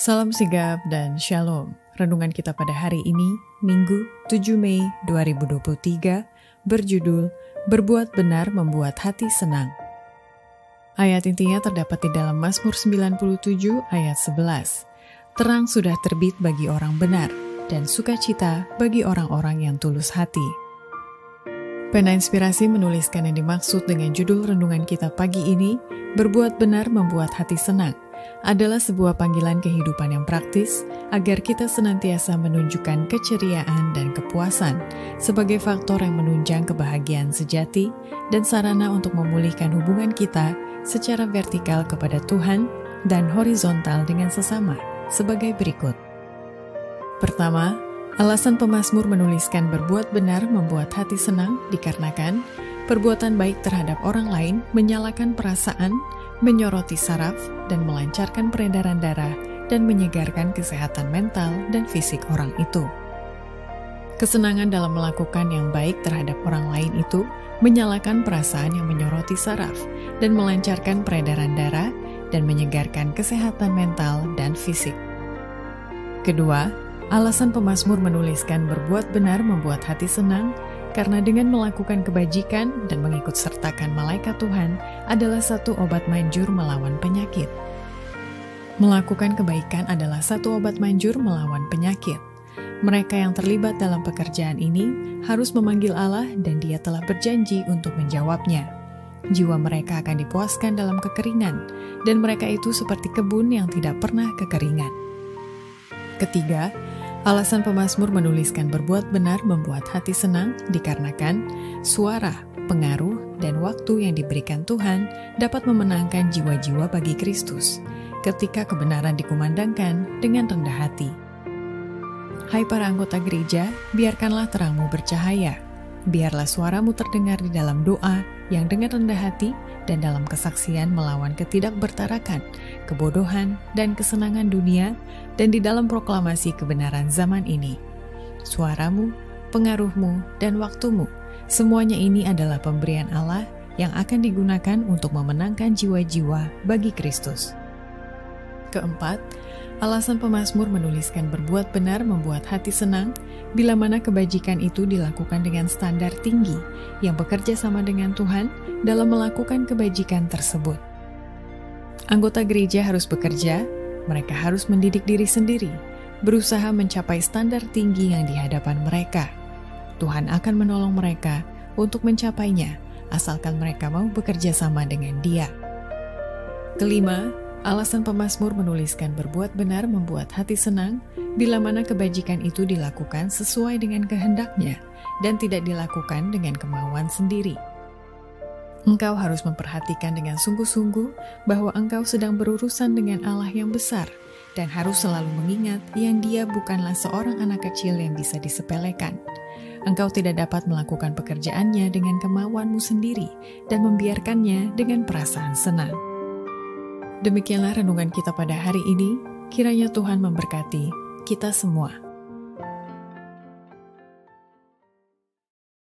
Salam sigap dan shalom. Renungan kita pada hari ini, Minggu 7 Mei 2023, berjudul Berbuat Benar Membuat Hati Senang. Ayat intinya terdapat di dalam Mazmur 97 ayat 11. Terang sudah terbit bagi orang benar, dan sukacita bagi orang-orang yang tulus hati. Pena Inspirasi menuliskan yang dimaksud dengan judul renungan kita pagi ini, Berbuat Benar Membuat Hati Senang, adalah sebuah panggilan kehidupan yang praktis agar kita senantiasa menunjukkan keceriaan dan kepuasan sebagai faktor yang menunjang kebahagiaan sejati dan sarana untuk memulihkan hubungan kita secara vertikal kepada Tuhan dan horizontal dengan sesama sebagai berikut. Pertama, alasan pemazmur menuliskan berbuat benar membuat hati senang dikarenakan perbuatan baik terhadap orang lain menyalakan perasaan, menyoroti saraf, dan melancarkan peredaran darah dan menyegarkan kesehatan mental dan fisik orang itu. Kesenangan dalam melakukan yang baik terhadap orang lain itu menyalakan perasaan yang menyoroti saraf dan melancarkan peredaran darah dan menyegarkan kesehatan mental dan fisik. Kedua, alasan pemazmur menuliskan berbuat benar membuat hati senang karena dengan melakukan kebajikan dan mengikut sertakan malaikat Tuhan adalah satu obat manjur melawan penyakit. Melakukan kebaikan adalah satu obat manjur melawan penyakit. Mereka yang terlibat dalam pekerjaan ini harus memanggil Allah dan Dia telah berjanji untuk menjawabnya. Jiwa mereka akan dipuaskan dalam kekeringan, dan mereka itu seperti kebun yang tidak pernah kekeringan. Ketiga, alasan pemazmur menuliskan berbuat benar membuat hati senang dikarenakan suara, pengaruh, dan waktu yang diberikan Tuhan dapat memenangkan jiwa-jiwa bagi Kristus ketika kebenaran dikumandangkan dengan rendah hati. Hai para anggota gereja, biarkanlah terangmu bercahaya. Biarlah suaramu terdengar di dalam doa yang dengan rendah hati dan dalam kesaksian melawan ketidakbertarakan, kebodohan, dan kesenangan dunia, dan di dalam proklamasi kebenaran zaman ini. Suaramu, pengaruhmu, dan waktumu, semuanya ini adalah pemberian Allah yang akan digunakan untuk memenangkan jiwa-jiwa bagi Kristus. Keempat, alasan pemazmur menuliskan berbuat benar membuat hati senang bila mana kebajikan itu dilakukan dengan standar tinggi yang bekerja sama dengan Tuhan dalam melakukan kebajikan tersebut. Anggota gereja harus bekerja, mereka harus mendidik diri sendiri, berusaha mencapai standar tinggi yang di hadapan mereka. Tuhan akan menolong mereka untuk mencapainya, asalkan mereka mau bekerja sama dengan Dia. Kelima, alasan pemazmur menuliskan berbuat benar membuat hati senang bila mana kebajikan itu dilakukan sesuai dengan kehendaknya dan tidak dilakukan dengan kemauan sendiri. Engkau harus memperhatikan dengan sungguh-sungguh bahwa engkau sedang berurusan dengan Allah yang besar dan harus selalu mengingat yang Dia bukanlah seorang anak kecil yang bisa disepelekan. Engkau tidak dapat melakukan pekerjaannya dengan kemauanmu sendiri dan membiarkannya dengan perasaan senang. Demikianlah renungan kita pada hari ini. Kiranya Tuhan memberkati kita semua.